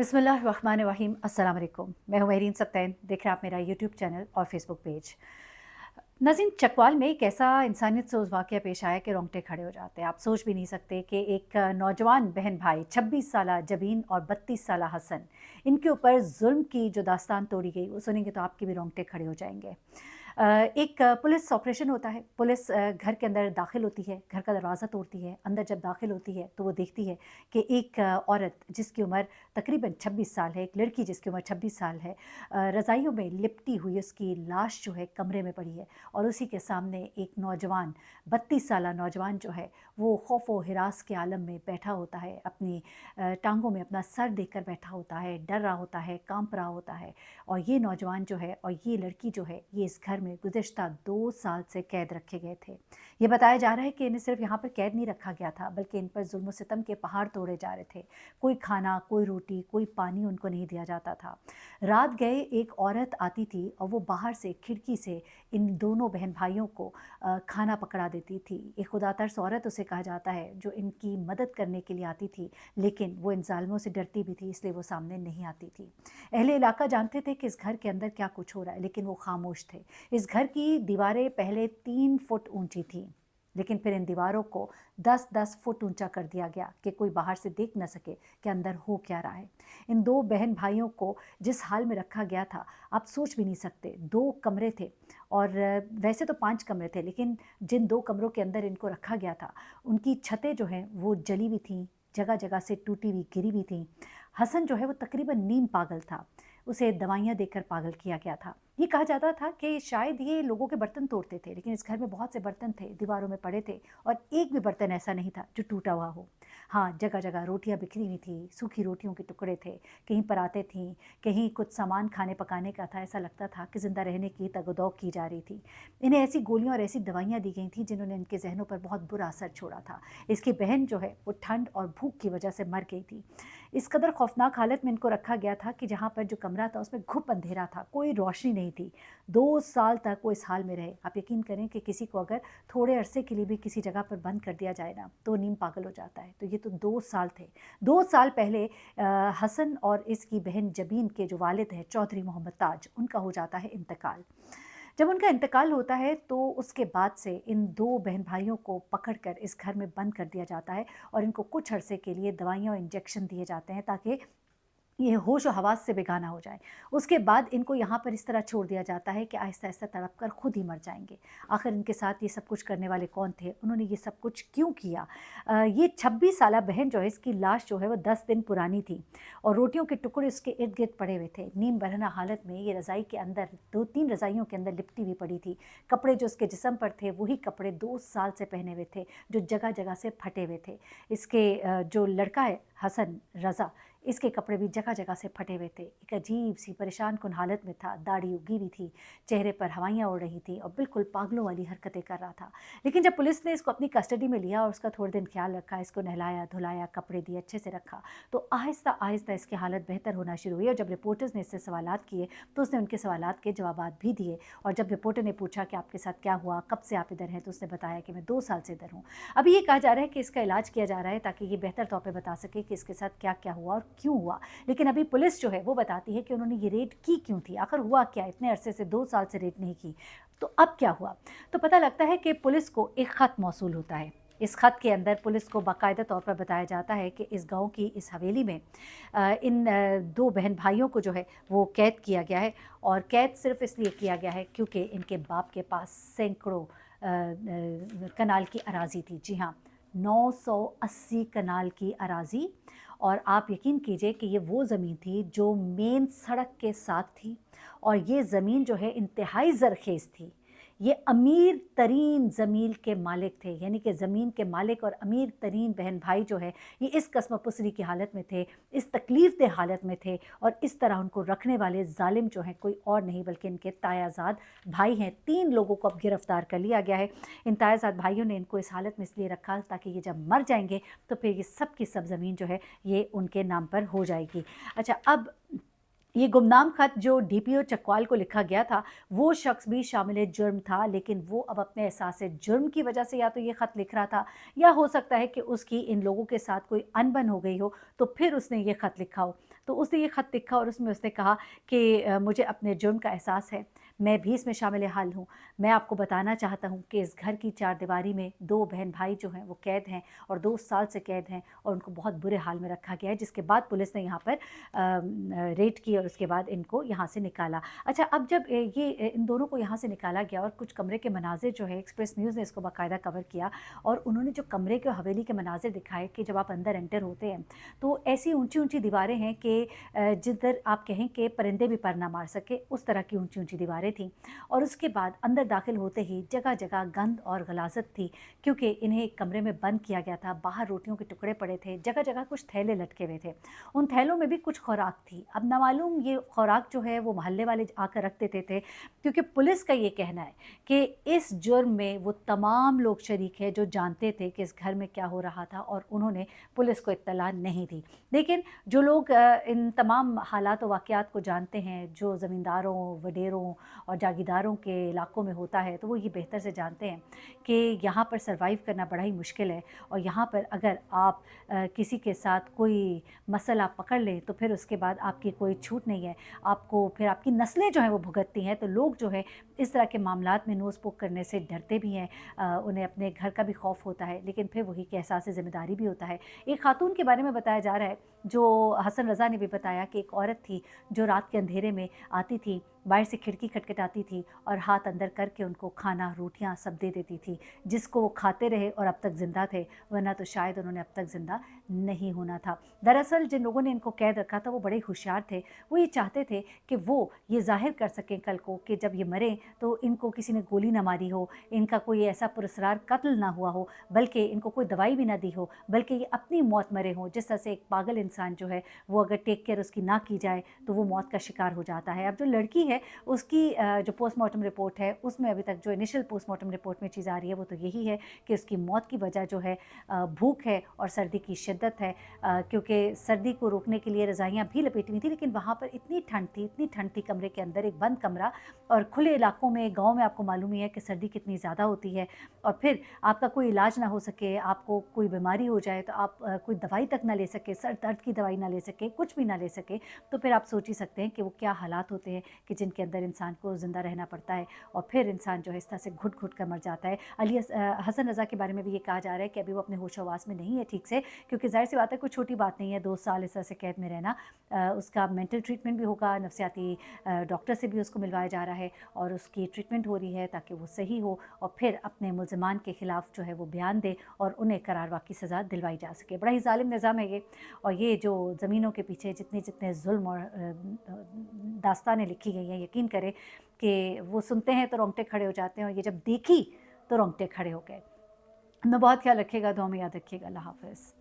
बिस्मिल्लाहिर्रहमानिर्रहीम। अस्सलाम वालेकुम। मैं हूं महरीन सब्तैन। देख रहे हैं आप मेरा यूट्यूब चैनल और फेसबुक पेज। नाज़रीन, चकवाल में एक ऐसा इंसानियत सोज वाक़या पेश आया कि रोंगटे खड़े हो जाते हैं। आप सोच भी नहीं सकते कि एक नौजवान बहन भाई 26 साला जबीन और 32 साला हसन, इनके ऊपर जुल्म की जो दास्तान तोड़ी गई वो सुनेंगे तो आपके भी रोंगटे खड़े हो जाएंगे। एक पुलिस ऑपरेशन होता है। पुलिस घर के अंदर दाखिल होती है, घर का दरवाज़ा तोड़ती है। अंदर जब दाखिल होती है तो वो देखती है कि एक औरत जिसकी उम्र तकरीबन 26 साल है, एक लड़की जिसकी उम्र 26 साल है, रज़ाइयों में लिपटी हुई उसकी लाश जो है कमरे में पड़ी है। और उसी के सामने एक नौजवान 32 साला नौजवान जो है वो खौफ व हिरास के आलम में बैठा होता है, अपनी टांगों में अपना सर देकर बैठा होता है, डर रहा होता है, कांप रहा होता है। और ये नौजवान जो है और ये लड़की जो है, ये इस घर में गुज़िश्ता 2 साल से कैद रखे गए थे। ये बताया जा रहा है कि इन्हें सिर्फ यहाँ पर कैद नहीं रखा गया था, बल्कि इन पर जुल्म सितम के पहाड़ तोड़े जा रहे थे। कोई खाना, कोई रोटी, कोई पानी उनको नहीं दिया जाता था। रात गए एक औरत आती थी और वो बाहर से खिड़की से इन दोनों बहन भाइयों को खाना पकड़ा देती थी। एक खुदातर्स औरत उसे कहा जाता है, जो इनकी मदद करने के लिए आती थी, लेकिन वो इन ज़ालिमों से डरती भी थी, इसलिए वो सामने नहीं आती थी। अहले इलाका जानते थे कि इस घर के अंदर क्या कुछ हो रहा है, लेकिन वो खामोश थे। इस घर की दीवारें पहले 3 फुट ऊंची थीं, लेकिन फिर इन दीवारों को 10-10 फुट ऊंचा कर दिया गया कि कोई बाहर से देख न सके कि अंदर हो क्या रहा है। इन 2 बहन भाइयों को जिस हाल में रखा गया था, आप सोच भी नहीं सकते। 2 कमरे थे और वैसे तो 5 कमरे थे, लेकिन जिन 2 कमरों के अंदर इनको रखा गया था, उनकी छतें जो हैं वो जली हुई थीं, जगह-जगह से टूटी हुई, गिरी हुई थीं। हसन जो है वो तकरीबन नीम पागल था। उसे दवाइयाँ देकर पागल किया गया था। ये कहा जाता था कि शायद ये लोगों के बर्तन तोड़ते थे, लेकिन इस घर में बहुत से बर्तन थे, दीवारों में पड़े थे और एक भी बर्तन ऐसा नहीं था जो टूटा हुआ हो। हाँ, जगह-जगह रोटियाँ बिखरी हुई थी, सूखी रोटियों के टुकड़े थे, कहीं पराते थीं, कहीं कुछ सामान खाने पकाने का था। ऐसा लगता था कि ज़िंदा रहने की तगदौ की जा रही थी। इन्हें ऐसी गोलियाँ और ऐसी दवाइयाँ दी गई थीं जिन्होंने इनके ज़हनों पर बहुत बुरा असर छोड़ा था। इसकी बहन जो है वो ठंड और भूख की वजह से मर गई थी। इस कदर खौफनाक हालत में इनको रखा गया था कि जहाँ पर जो कमरा था उसमें घुप अंधेरा था, कोई रोशनी नहीं थी। 2 साल तक वो इस हाल में रहे। आप यकीन करें कि किसी को अगर थोड़े अरसे के लिए भी किसी जगह पर बंद कर दिया जाए ना, तो नीम पागल हो जाता है। तो ये तो 2 साल थे। 2 साल पहले हसन और इसकी बहन जबीन के जो वालिद हैं चौधरी मोहम्मद ताज, उनका हो जाता है इंतकाल। जब उनका इंतकाल होता है तो उसके बाद से इन 2 बहन भाइयों को पकड़कर इस घर में बंद कर दिया जाता है और इनको कुछ अरसे के लिए दवाइयाँ और इंजेक्शन दिए जाते हैं ताकि ये होश और हवास से बेगाना हो जाएँ। उसके बाद इनको यहाँ पर इस तरह छोड़ दिया जाता है कि आहिस्ता-आहिस्ता तड़प कर खुद ही मर जाएँगे। आखिर इनके साथ ये सब कुछ करने वाले कौन थे? उन्होंने ये सब कुछ क्यों किया? ये 26 साला बहन जो है, इसकी लाश जो है वो 10 दिन पुरानी थी और रोटियों के टुकड़े उसके इर्द-गिर्द पड़े हुए थे। नीम बरहना हालत में ये रज़ाई के अंदर 2-3 रज़ाइयों के अंदर लिपटी हुई पड़ी थी। कपड़े जो उसके जिस्म पर थे वही कपड़े 2 साल से पहने हुए थे, जो जगह-जगह से फटे हुए थे। इसके जो लड़का है हसन रज़ा, इसके कपड़े भी जगह-जगह से फटे हुए थे। एक अजीब-सी परेशान-कुन हालत में था, दाढ़ी उगी हुई थी, चेहरे पर हवाइयाँ उड़ रही थी और बिल्कुल पागलों वाली हरकतें कर रहा था। लेकिन जब पुलिस ने इसको अपनी कस्टडी में लिया और उसका थोड़े दिन ख़्याल रखा, इसको नहलाया-धुलाया, कपड़े दिए, अच्छे से रखा, तो आहिस्ता-आहिस्ता इसकी हालत बेहतर होना शुरू हुई और जब रिपोर्टर्स ने इससे सवालात किए, तो उसने उनके सवालात के जवाबात भी दिए। और जब रिपोर्टर ने पूछा कि आपके साथ क्या हुआ, कब से आप इधर हैं, तो उसने बताया कि मैं 2 साल से इधर हूँ। अभी ये कहा जा रहा है कि इसका इलाज किया जा रहा है ताकि ये बेहतर तौर पे बता सके कि इसके साथ क्या-क्या हुआ और क्यों हुआ। लेकिन अभी पुलिस जो है वो बताती है कि उन्होंने ये रेड की क्यों थी, आखिर हुआ क्या, इतने अरसे से 2 साल से रेड नहीं की, तो अब क्या हुआ? तो पता लगता है कि पुलिस को एक ख़त मौसूल होता है। इस ख़त के अंदर पुलिस को बाकायदा तौर पर बताया जाता है कि इस गाँव की इस हवेली में इन 2 बहन भाइयों को जो है वो कैद किया गया है और कैद सिर्फ़ इसलिए किया गया है क्योंकि इनके बाप के पास सैकड़ों कनाल की अराज़ी थी। जी हाँ, 980 कनाल की अराज़ी। और आप यकीन कीजिए कि ये वो ज़मीन थी जो मेन सड़क के साथ थी और ये ज़मीन जो है इंतहाई ज़रख़ेज़ थी। ये अमीर तरीन ज़मीन के मालिक थे, यानी कि ज़मीन के मालिक और अमीर तरीन बहन भाई जो है, ये इस कस्मपुसरी की हालत में थे, इस तकलीफ़देह हालत में थे और इस तरह उनको रखने वाले ज़ालिम जो हैं कोई और नहीं बल्कि इनके तायाज़ाद भाई हैं। 3 लोगों को अब गिरफ़्तार कर लिया गया है। इन तायाज़ाद भाइयों ने इनको इस हालत में इसलिए रखा ताकि ये जब मर जाएँगे तो फिर ये सब की सब ज़मीन जो है ये उनके नाम पर हो जाएगी। अच्छा, अब ये गुमनाम खत जो डीपीओ चकवाल को लिखा गया था, वो शख्स भी शामिल जुर्म था, लेकिन वो अब अपने एहसास जुर्म की वजह से या तो ये खत लिख रहा था, या हो सकता है कि उसकी इन लोगों के साथ कोई अनबन हो गई हो, तो फिर उसने ये खत लिखा हो। तो उसने ये खत लिखा और उसमें उसने कहा कि मुझे अपने जुर्म का एहसास है, मैं भी इसमें शामिल हाल हूँ। मैं आपको बताना चाहता हूँ कि इस घर की चारदीवारी में 2 बहन भाई जो हैं वो कैद हैं, और 2 साल से कैद हैं, और उनको बहुत बुरे हाल में रखा गया है, जिसके बाद पुलिस ने यहाँ पर रेड की और उसके बाद इनको यहाँ से निकाला। अच्छा, अब जब इन दोनों को यहाँ से निकाला गया और कुछ कमरे के मनाज़िर जो है, एक्सप्रेस न्यूज़ ने इसको बाकायदा कवर किया, और उन्होंने जो कमरे के हवेली के मनाज़िर दिखाए कि जब आप अंदर एंटर होते हैं तो ऐसी ऊंची-ऊंची दीवारें हैं कि जिधर आप कहें कि परिंदे भी पर ना मार सके, उस तरह की ऊंची-ऊंची दीवारें थीं। और उसके बाद अंदर दाखिल होते ही जगह-जगह गंद और गलाज़त थी, क्योंकि इन्हें एक कमरे में बंद किया गया था। बाहर रोटियों के टुकड़े पड़े थे, जगह-जगह कुछ थैले लटके हुए थे। उन थैलों में भी कुछ खुराक थी। अब ना मालूम ये खुराक जो है वो मोहल्ले वाले आकर रख देते थे, क्योंकि पुलिस का ये कहना है कि इस जुर्म में वो तमाम लोग शरीक हैं जो जानते थे कि इस घर में क्या हो रहा था, और उन्होंने पुलिस को इत्तला नहीं दी। लेकिन जो लोग इन तमाम हालात व वाक़यात को जानते हैं, जो ज़मींदारों, वडेरों और जागीरदारों के इलाकों में होता है, तो वो ये बेहतर से जानते हैं कि यहाँ पर सर्वाइव करना बड़ा ही मुश्किल है, और यहाँ पर अगर आप किसी के साथ कोई मसल आप पकड़ लें तो फिर उसके बाद आपकी कोई छूट नहीं है। आपको फिर आपकी नस्लें जो हैं वो भुगतती हैं। तो लोग जो है इस तरह के मामलात में नोज़ पोक करने से डरते भी हैं। उन्हें अपने घर का भी खौफ होता है, लेकिन फिर वही कि एहसास ज़िम्मेदारी भी होता है। एक खातून के बारे में बताया जा रहा है, जो हसन रज़ा ने भी बताया कि एक औरत थी जो रात के अंधेरे में आती थी, बाहर से खिड़की खटखटाती थी और हाथ अंदर करके उनको खाना, रोटियाँ सब दे देती थी, जिसको वो खाते रहे और अब तक ज़िंदा थे, वरना तो शायद उन्होंने अब तक ज़िंदा नहीं होना था। दरअसल जिन लोगों ने इनको कैद रखा था वो बड़े होशियार थे। वो ये चाहते थे कि वो ये ज़ाहिर कर सकें कल को कि जब ये मरें तो इनको किसी ने गोली ना मारी हो, इनका कोई ऐसा पुरस्कार कत्ल ना हुआ हो, बल्कि इनको कोई दवाई भी ना दी हो, बल्कि ये अपनी मौत मरे हों। जिस तरह से एक पागल इंसान जो है वो अगर टेक केयर उसकी ना की जाए तो वो मौत का शिकार हो जाता है। अब जो लड़की है उसकी जो पोस्टमार्टम रिपोर्ट है उसमें अभी तक जो इनिशियल पोस्टमार्टम रिपोर्ट में चीज़ आ रही है वो तो यही है कि उसकी मौत की वजह जो है भूख है और सर्दी की शिद्दत है, क्योंकि सर्दी को रोकने के लिए रज़ाइयाँ भी लपेटी हुई थी, लेकिन वहाँ पर इतनी ठंड थी कमरे के अंदर, एक बंद कमरा और खुले इलाकों में, गाँव में आपको मालूम ही है कि सर्दी कितनी ज़्यादा होती है, और फिर आपका कोई इलाज ना हो सके, आपको कोई बीमारी हो जाए तो आप कोई दवाई तक ना ले सके, सर दर्द की दवाई ना ले सके, कुछ भी ना ले सके, तो फिर आप सोच ही सकते हैं कि वो क्या हालात होते हैं कि जिनके अंदर इंसान को ज़िंदा रहना पड़ता है, और फिर इंसान जो है इस तरह से घुट-घुट कर मर जाता है। हसन रज़ा के बारे में भी ये कहा जा रहा है कि अभी वो अपने होश-ओ-हवास में नहीं है ठीक से, क्योंकि ज़ाहिर-सी बात है कोई छोटी बात नहीं है 2 साल इस तरह से कैद में रहना। उसका मेंटल ट्रीटमेंट भी होगा, नफ्सियाती डॉक्टर से भी उसको मिलवाया जा रहा है और उसकी ट्रीटमेंट हो रही है ताकि वो सही हो और फिर अपने मुल्ज़िमान के ख़िलाफ़ जो है वो बयान दे और उन्हें करारवा की सज़ा दिलवाई जा सके। बड़ा ही ज़ालिम निज़ाम है ये, और ये जो ज़मीनों के पीछे जितने ज़ुल्म और दास्तानें लिखी गई हैं, यकीन करें कि वो सुनते हैं तो रोंगटे खड़े हो जाते हैं, और ये जब देखी तो रोंगटे खड़े हो गए। अपना बहुत ख्याल रखिएगा, दुआ में याद रखिएगा। अल्लाह हाफ़िज़।